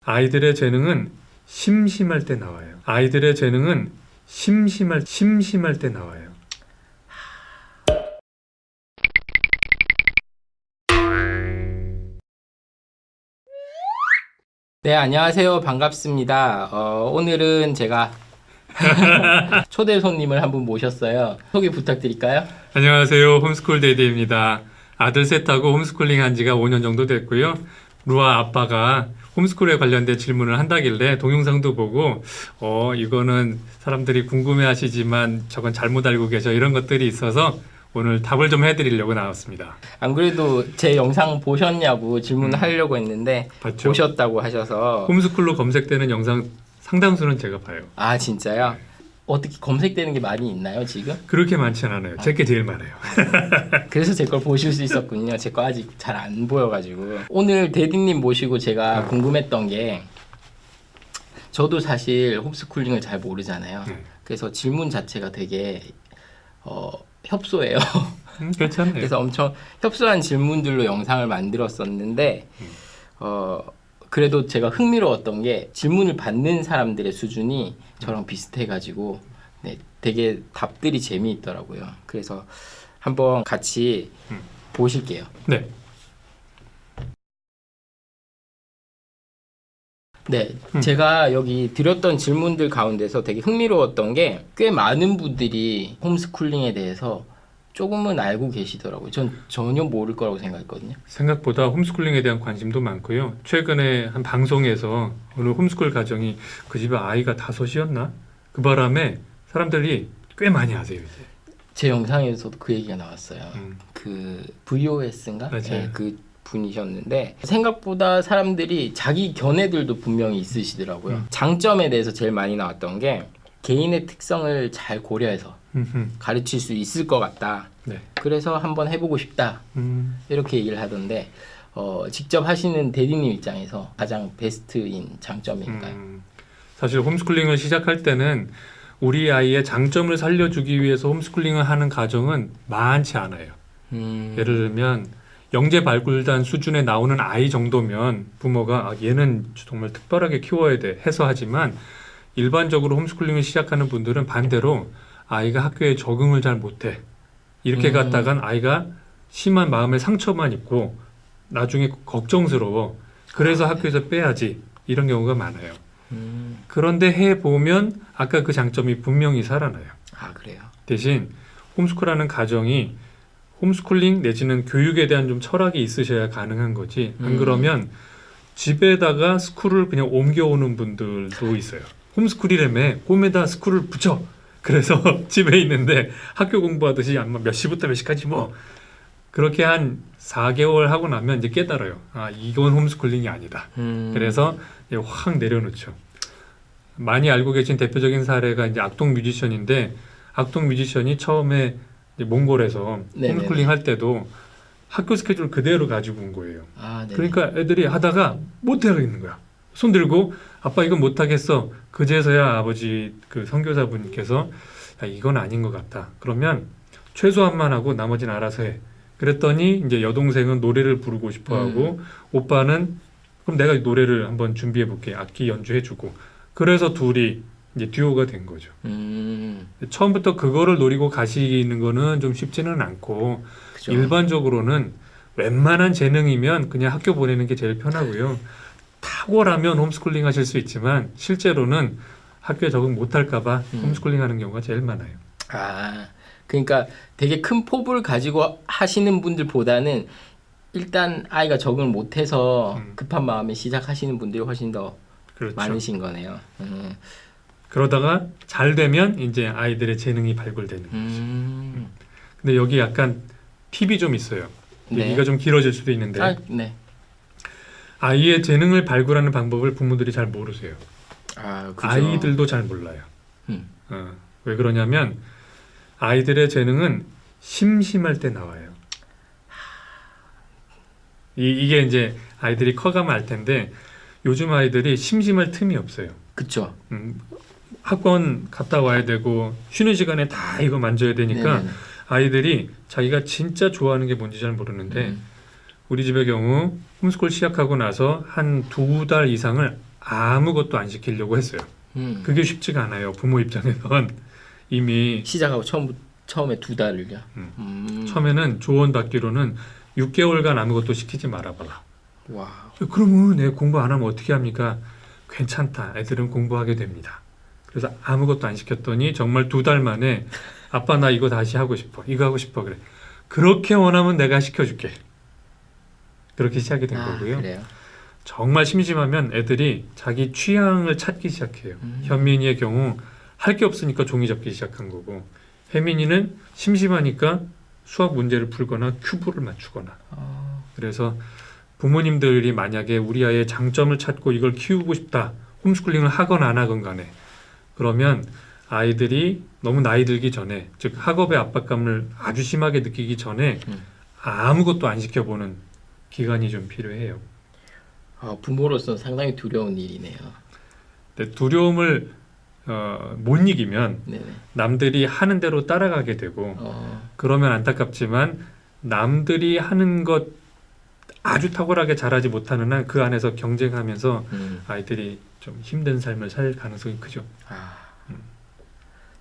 아이들의 재능은 심심할 때 나와요. 아이들의 재능은 심심할 때 나와요. 네, 안녕하세요. 반갑습니다. 오늘은 제가 초대 손님을 한 분 모셨어요. 소개 부탁드릴까요? 안녕하세요. 홈스쿨 데이데이입니다. 아들 셋하고 홈스쿨링 한 지가 5년 정도 됐고요. 루아 아빠가 홈스쿨에 관련된 질문을 한다길래 동영상도 보고 이거는 사람들이 궁금해하시지만 저건 잘못 알고 계셔 이런 것들이 있어서 오늘 답을 좀 해드리려고 나왔습니다. 안 그래도 제 영상 보셨냐고 질문을 하려고 했는데 봤죠? 보셨다고 하셔서 홈스쿨로 검색되는 영상 상당수는 제가 봐요. 아 진짜요? 어떻게 검색되는 게 많이 있나요 지금? 그렇게 많지는 않아요. 제게 제일 많아요. 그래서 제 걸 보실 수 있었군요. 제 거 아직 잘 안 보여가지고 오늘 대디님 모시고 제가 궁금했던 게 저도 사실 홈스쿨링을 잘 모르잖아요. 그래서 질문 자체가 되게 협소해요. 괜찮아요. 그래서 엄청 협소한 질문들로 영상을 만들었었는데 그래도 제가 흥미로웠던 게 질문을 받는 사람들의 수준이 저랑 비슷해가지고 네, 되게 답들이 재미있더라고요. 그래서 한번 같이 보실게요. 네. 네, 제가 여기 드렸던 질문들 가운데서 되게 흥미로웠던 게 꽤 많은 분들이 홈스쿨링에 대해서 조금은 알고 계시더라고요. 전 전혀 모를 거라고 생각했거든요. 생각보다 홈스쿨링에 대한 관심도 많고요. 최근에 한 방송에서 어느 홈스쿨 가정이 그 집에 아이가 5이었나? 그 바람에 사람들이 꽤 많이 하세요 이제. 제 영상에서도 그 얘기가 나왔어요. 음. 그 VOS인가? 맞아요. 네, 그 분이셨는데 생각보다 사람들이 자기 견해들도 분명히 있으시더라고요. 장점에 대해서 제일 많이 나왔던 게 개인의 특성을 잘 고려해서 가르칠 수 있을 것 같다. 네. 그래서 한번 해보고 싶다. 이렇게 얘기를 하던데 직접 하시는 대리님 입장에서 가장 베스트인 장점일까요? 사실 홈스쿨링을 시작할 때는 우리 아이의 장점을 살려주기 위해서 홈스쿨링을 하는 가정은 많지 않아요. 예를 들면 영재 발굴단 수준에 나오는 아이 정도면 부모가 얘는 정말 특별하게 키워야 돼 해서 하지만 일반적으로 홈스쿨링을 시작하는 분들은 반대로 아이가 학교에 적응을 잘 못해 이렇게 갔다간 아이가 심한 마음의 상처만 입고 나중에 걱정스러워 그래서 학교에서 빼야지 이런 경우가 많아요. 그런데 해보면 아까 그 장점이 분명히 살아나요. 아 그래요? 대신 홈스쿨하는 가정이 홈스쿨링 내지는 교육에 대한 좀 철학이 있으셔야 가능한 거지 안 그러면 집에다가 스쿨을 그냥 옮겨오는 분들도 있어요. 홈스쿨이라며 홈에다 스쿨을 붙여 그래서 집에 있는데 학교 공부하듯이 아마 몇 시부터 몇 시까지 뭐 그렇게 한 4개월 하고 나면 이제 깨달아요. 아 이건 홈스쿨링이 아니다. 그래서 이제 확 내려놓죠. 많이 알고 계신 대표적인 사례가 이제 악동 뮤지션인데 악동 뮤지션이 처음에 이제 몽골에서 네네네. 홈스쿨링 할 때도 학교 스케줄 그대로 가지고 온 거예요. 아, 네네. 그러니까 애들이 하다가 못하겠는 거야. 손 들고 아빠 이건 못하겠어. 그제서야 아버지 그 선교사분께서 야, 이건 아닌 것 같다. 그러면 최소한만 하고 나머지는 알아서 해. 그랬더니 이제 여동생은 노래를 부르고 싶어하고 오빠는 그럼 내가 노래를 한번 준비해 볼게. 악기 연주해 주고. 그래서 둘이 이제 듀오가 된 거죠. 처음부터 그거를 노리고 가시는 거는 좀 쉽지는 않고 그죠. 일반적으로는 웬만한 재능이면 그냥 학교 보내는 게 제일 편하고요. 탁월하면 홈스쿨링 하실 수 있지만 실제로는 학교에 적응 못할까 봐 홈스쿨링 하는 경우가 제일 많아요. 아 그러니까 되게 큰 포부를 가지고 하시는 분들보다는 일단 아이가 적응을 못해서 급한 마음에 시작하시는 분들이 훨씬 더 그렇죠. 많으신 거네요. 그러다가 잘 되면 이제 아이들의 재능이 발굴되는. 근데 여기 약간 팁이 좀 있어요. 네. 얘기가 좀 길어질 수도 있는데 네. 아이의 재능을 발굴하는 방법을 부모들이 잘 모르세요. 아, 그죠. 아이들도 잘 몰라요. 왜 그러냐면 아이들의 재능은 심심할 때 나와요. 이게 이제 아이들이 커가면 알 텐데 요즘 아이들이 심심할 틈이 없어요. 그쵸. 학원 갔다 와야 되고 쉬는 시간에 다 이거 만져야 되니까 네네네. 아이들이 자기가 진짜 좋아하는 게 뭔지 잘 모르는데 우리 집의 경우 홈스쿨 시작하고 나서 한 2달 이상을 아무것도 안 시키려고 했어요. 그게 쉽지가 않아요. 부모 입장에선 이미 시작하고 처음에 2달을요. 처음에는 조언 받기로는 6개월간 아무것도 시키지 말아봐라. 와. 그러면 애 공부 안 하면 어떻게 합니까? 괜찮다. 애들은 공부하게 됩니다. 그래서 아무것도 안 시켰더니 정말 2달 만에 아빠 나 이거 다시 하고 싶어. 이거 하고 싶어. 그래. 그렇게 원하면 내가 시켜줄게. 그렇게 시작이 된 거고요. 그래요? 정말 심심하면 애들이 자기 취향을 찾기 시작해요. 현민이의 경우 할 게 없으니까 종이 접기 시작한 거고, 혜민이는 심심하니까 수학 문제를 풀거나 큐브를 맞추거나. 그래서 부모님들이 만약에 우리 아이의 장점을 찾고 이걸 키우고 싶다, 홈스쿨링을 하건 안 하건 간에, 그러면 아이들이 너무 나이 들기 전에, 즉 학업의 압박감을 아주 심하게 느끼기 전에 아무것도 안 시켜보는 기간이 좀 필요해요. 부모로서는 상당히 두려운 일이네요. 근데 두려움을 못 이기면 네네. 남들이 하는 대로 따라가게 되고, 그러면 안타깝지만 남들이 하는 것 아주 탁월하게 잘하지 못하는 한 그 안에서 경쟁하면서 아이들이 좀 힘든 삶을 살 가능성이 크죠.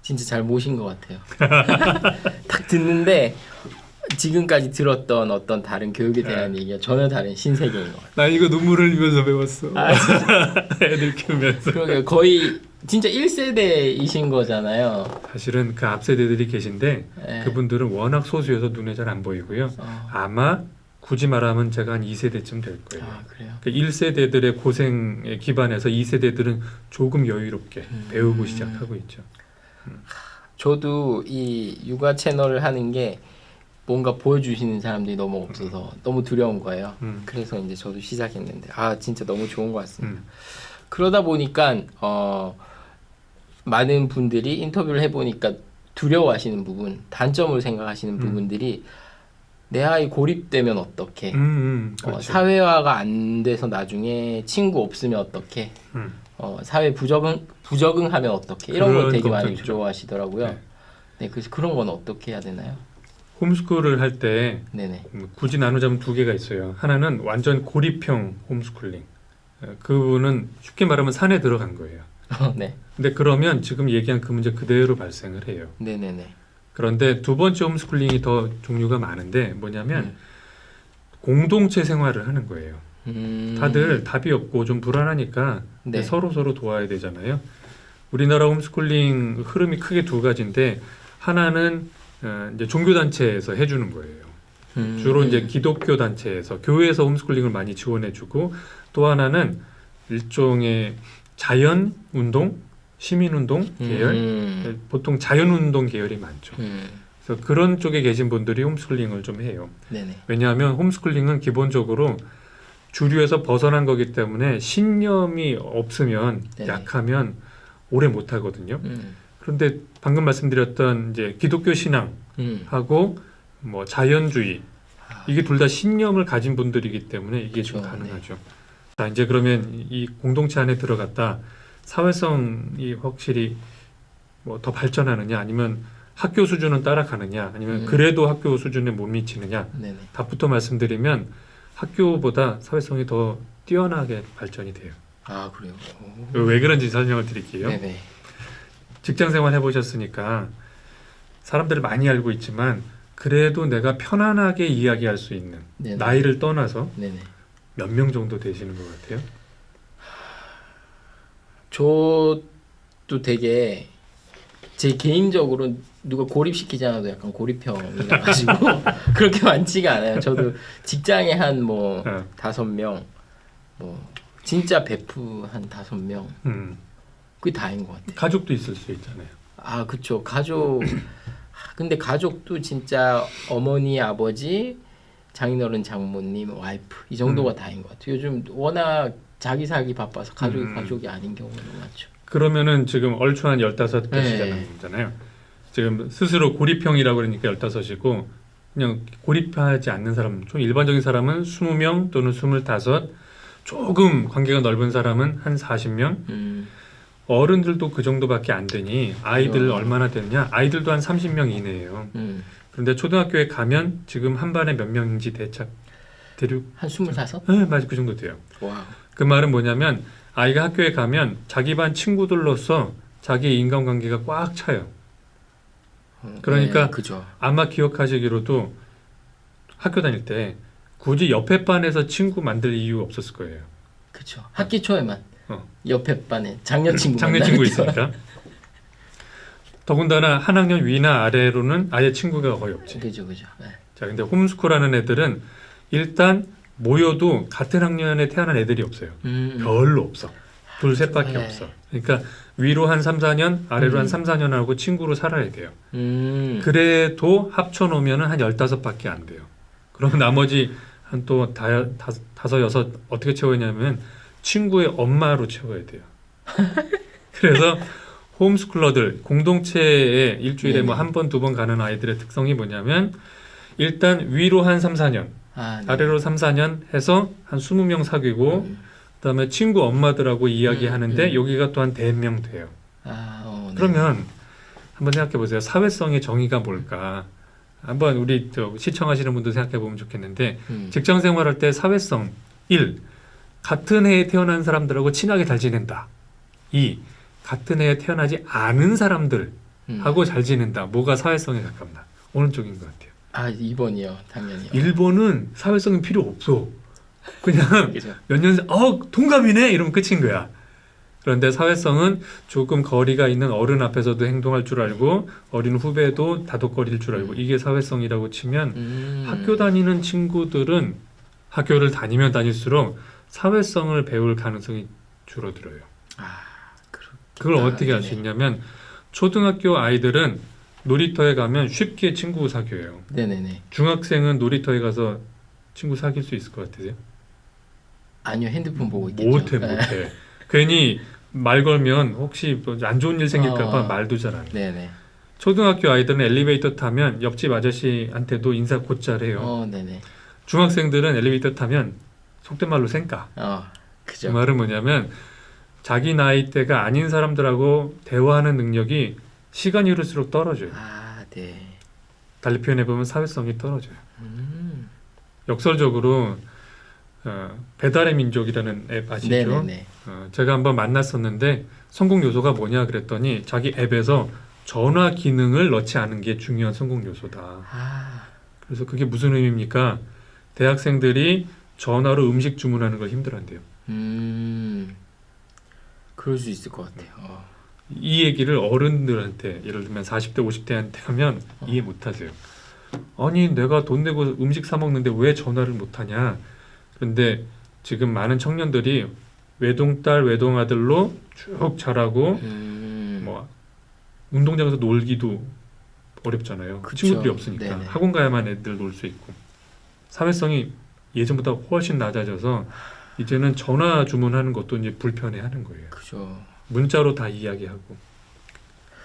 진짜 잘 모신 것 같아요. 딱 듣는데 지금까지 들었던 어떤 다른 교육에 대한 얘기가 전혀 다른 신세계인 것 같아요. 나 이거 눈물을 흘리면서 배웠어. 애들 키우면서. 그러게 거의 진짜 1세대이신 거잖아요. 사실은 그 앞 세대들이 계신데 네. 그분들은 워낙 소수여서 눈에 잘 안 보이고요. 아마 굳이 말하면 제가 한 2세대쯤 될 거예요. 그래요? 그 1세대들의 고생에 기반해서 2세대들은 조금 여유롭게 배우고 시작하고 있죠. 저도 이 육아 채널을 하는 게 뭔가 보여주시는 사람들이 너무 없어서 너무 두려운 거예요. 그래서 이제 저도 시작했는데 진짜 너무 좋은 것 같습니다. 그러다 보니까 많은 분들이 인터뷰를 해보니까 두려워하시는 부분, 단점으로 생각하시는 부분들이 내 아이 고립되면 어떡해, 그렇죠. 사회화가 안 돼서 나중에 친구 없으면 어떡해, 사회 부적응하면 어떡해, 이런 걸 되게 많이 여쭤하시더라고요. 네. 네, 그래서 그런 건 어떻게 해야 되나요? 홈스쿨을 할 때 네네. 굳이 나누자면 2개가 있어요. 하나는 완전 고립형 홈스쿨링. 그분은 쉽게 말하면 산에 들어간 거예요. 네. 근데 그러면 지금 얘기한 그 문제 그대로 발생을 해요. 네네네. 그런데 2번째 홈스쿨링이 더 종류가 많은데 뭐냐면 공동체 생활을 하는 거예요. 다들 답이 없고 좀 불안하니까 네. 서로 도와야 되잖아요. 우리나라 홈스쿨링 흐름이 크게 2가지인데 하나는 이제 종교 단체에서 해주는 거예요. 주로 이제 기독교 단체에서 교회에서 홈스쿨링을 많이 지원해주고, 또 하나는 일종의 자연 운동, 시민 운동 계열, 보통 자연 운동 계열이 많죠. 그래서 그런 쪽에 계신 분들이 홈스쿨링을 좀 해요. 네네. 왜냐하면 홈스쿨링은 기본적으로 주류에서 벗어난 거기 때문에 신념이 없으면 네네. 약하면 오래 못 하거든요. 그런데 방금 말씀드렸던 이제 기독교 신앙하고 뭐 자연주의, 이게 둘 다 신념을 가진 분들이기 때문에 이게 좀 그렇죠. 가능하죠. 자, 이제 그러면 이 공동체 안에 들어갔다 사회성이 확실히 뭐 더 발전하느냐, 아니면 학교 수준은 따라가느냐, 아니면 그래도 학교 수준에 못 미치느냐, 네네. 답부터 말씀드리면 학교보다 사회성이 더 뛰어나게 발전이 돼요. 그래요? 왜 그런지 설명을 드릴게요. 네네. 직장생활 해보셨으니까 사람들을 많이 알고 있지만 그래도 내가 편안하게 이야기할 수 있는, 네네. 나이를 떠나서 네네. 몇 명 정도 되시는 것 같아요? 저도 되게 제 개인적으로 누가 고립시키지 않아도 약간 고립형이라 가지고 그렇게 많지가 않아요. 저도 직장에 한 뭐 5명, 뭐 진짜 베프 한 5명, 그게 다인 것 같아요. 가족도 있을 수 있잖아요. 그쵸. 가족. 근데 가족도 진짜 어머니, 아버지, 장인어른, 장모님, 와이프 이 정도가 다인 것 같아요. 요즘 워낙 자기 살기 바빠서 가족이 아닌 경우가 많죠. 그러면은 지금 얼추 한 15계시잖아요. 네. 지금 스스로 고립형이라고 그러니까 15이고, 그냥 고립하지 않는 사람, 좀 일반적인 사람은 20명 또는 25, 조금 관계가 넓은 사람은 한 40명, 어른들도 그 정도밖에 안 되니 아이들 얼마나 되느냐? 아이들도 한 30명 이내예요. 그런데 초등학교에 가면 지금 한 반에 몇 명인지 대략 한 25? 네, 맞아, 그 정도 돼요. 와. 그 말은 뭐냐면 아이가 학교에 가면 자기 반 친구들로서 자기의 인간관계가 꽉 차요. 그러니까 네, 그죠. 아마 기억하시기로도 학교 다닐 때 굳이 옆에 반에서 친구 만들 이유 없었을 거예요. 그죠. 학기 초에만 어. 옆에 반에 장년 친구 장년 친구 있으니까. 더군다나 한 학년 위나 아래로는 아예 친구가 거의 없지. 그죠. 네. 자, 근데 홈스쿨하는 애들은 일단 모여도 같은 학년에 태어난 애들이 없어요. 별로 없어. 둘, 셋밖에 네. 없어. 그러니까 위로 한 3, 4년, 아래로 한 3, 4년하고 친구로 살아야 돼요. 그래도 합쳐놓으면 한 15밖에 안 돼요. 그럼 나머지 한 또 다섯, 여섯 어떻게 채우냐면 친구의 엄마로 채워야 돼요. 그래서 홈스쿨러들 공동체에 일주일에 뭐 한 번, 두 번 가는 아이들의 특성이 뭐냐면 일단 위로 한 3, 4년, 네. 아래로 3, 4년 해서 한 20명 사귀고 그다음에 친구 엄마들하고 이야기하는데 여기가 또 한 4명 돼요. 네. 그러면 한번 생각해 보세요. 사회성의 정의가 뭘까? 한번 우리 시청하시는 분도 생각해 보면 좋겠는데 직장 생활할 때 사회성 1. 같은 해에 태어난 사람들하고 친하게 잘 지낸다. 2. 같은 해에 태어나지 않은 사람들하고 잘 지낸다. 뭐가 사회성에 가깝나? 어느 쪽인 것 같아요? 2번이요. 당연히요. 1번은 사회성이 필요 없어. 그냥 그죠. 몇 년, 동갑이네? 이러면 끝인 거야. 그런데 사회성은 조금 거리가 있는 어른 앞에서도 행동할 줄 알고 어린 후배도 다독거릴 줄 알고 이게 사회성이라고 치면 학교 다니는 친구들은 학교를 다니면 다닐수록 사회성을 배울 가능성이 줄어들어요. 그걸 어떻게 알 수 있냐면 초등학교 아이들은 놀이터에 가면 쉽게 친구 사귀어요. 네네네. 중학생은 놀이터에 가서 친구 사귈 수 있을 것 같으세요? 아니요. 핸드폰 보고 있겠죠. 못해. 괜히 말 걸면 혹시 뭐 안 좋은 일 생길까 봐 말도 잘 안 해. 네네. 초등학교 아이들은 엘리베이터 타면 옆집 아저씨한테도 인사 곧잘 해요. 네네. 중학생들은 엘리베이터 타면 속된 말로 쌩까. 그죠. 그 말은 뭐냐면 자기 나이대가 아닌 사람들하고 대화하는 능력이 시간이 흐를수록 떨어져요. 네. 달리 표현해보면 사회성이 떨어져요. 역설적으로 배달의 민족이라는 앱 아시죠? 네네네. 제가 한번 만났었는데 성공 요소가 뭐냐 그랬더니 자기 앱에서 전화 기능을 넣지 않은 게 중요한 성공 요소다. 그래서 그게 무슨 의미입니까? 대학생들이 전화로 음식 주문하는 걸 힘들어한대요. 그럴 수 있을 것 같아요. 이 얘기를 어른들한테 예를 들면 40대 50대한테 하면 이해 못하세요. 아니 내가 돈 내고 음식 사 먹는데 왜 전화를 못하냐. 그런데 지금 많은 청년들이 외동딸 외동아들로 쭉 자라고 뭐 운동장에서 놀기도 어렵잖아요. 그쵸. 친구들이 없으니까 네네. 학원 가야만 애들 놀 수 있고 사회성이 예전보다 훨씬 낮아져서 이제는 전화 주문하는 것도 이제 불편해하는 거예요. 그죠. 문자로 다 이야기하고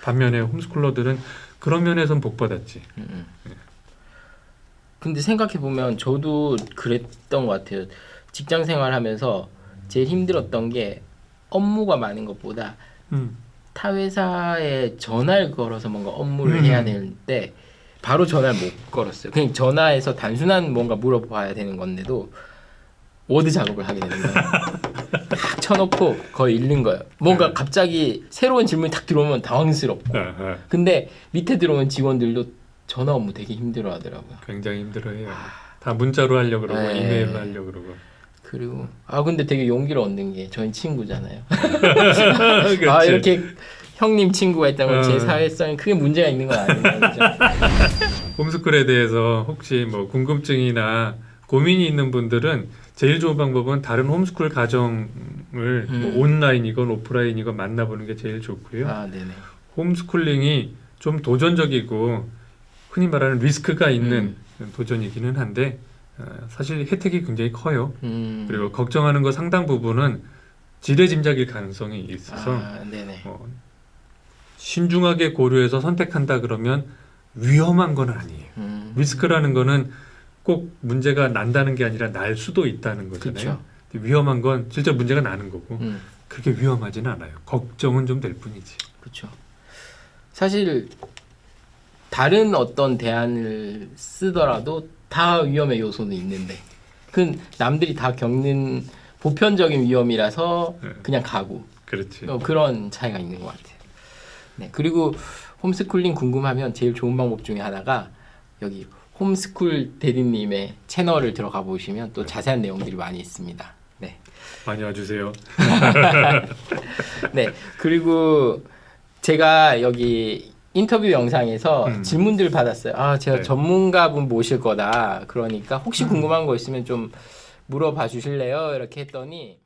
반면에 홈스쿨러들은 그런 면에선 복 받았지. 근데 생각해 보면 저도 그랬던 것 같아요. 직장 생활하면서 제일 힘들었던 게 업무가 많은 것보다 타 회사에 전화를 걸어서 뭔가 업무를 해야 될 때 바로 전화를 못 걸었어요. 그냥 전화해서 단순한 뭔가 물어봐야 되는 건데도 워드 작업을 하게 되는 거예요. 딱 쳐놓고 거의 읽는 거예요. 뭔가 갑자기 새로운 질문이 딱 들어오면 당황스럽고. 근데 밑에 들어오는 직원들도 전화 업무 되게 힘들어 하더라고요. 굉장히 힘들어해요. 다 문자로 하려고 그러고 네. 이메일로 하려고 그러고. 그리고 근데 되게 용기를 얻는 게 저희 친구잖아요. 그렇지. 이렇게 형님 친구가 있다면 제 사회성에 크게 문제가 있는 건 아닌가 그죠? 홈스쿨에 대해서 혹시 뭐 궁금증이나 고민이 있는 분들은 제일 좋은 방법은 다른 홈스쿨 가정을 뭐 온라인이건 오프라인이건 만나보는 게 제일 좋고요. 네네. 홈스쿨링이 좀 도전적이고 흔히 말하는 리스크가 있는 도전이기는 한데 사실 혜택이 굉장히 커요. 그리고 걱정하는 거 상당 부분은 지레짐작일 가능성이 있어서 네네. 신중하게 고려해서 선택한다 그러면 위험한 건 아니에요. 리스크라는 거는 꼭 문제가 난다는 게 아니라 날 수도 있다는 거잖아요. 위험한 건 실제 문제가 나는 거고 그렇게 위험하지는 않아요. 걱정은 좀 될 뿐이지. 그렇죠. 사실 다른 어떤 대안을 쓰더라도 다 위험의 요소는 있는데 그 남들이 다 겪는 보편적인 위험이라서 네. 그냥 가고 그렇지. 그런 차이가 있는 것 같아요. 네, 그리고 홈스쿨링 궁금하면 제일 좋은 방법 중에 하나가 여기 홈스쿨 대리님의 채널을 들어가 보시면 또 자세한 내용들이 많이 있습니다. 네. 많이 와주세요. 네. 그리고 제가 여기 인터뷰 영상에서 질문들을 받았어요. 아, 제가 네. 전문가분 모실 거다. 그러니까 혹시 궁금한 거 있으면 좀 물어봐 주실래요? 이렇게 했더니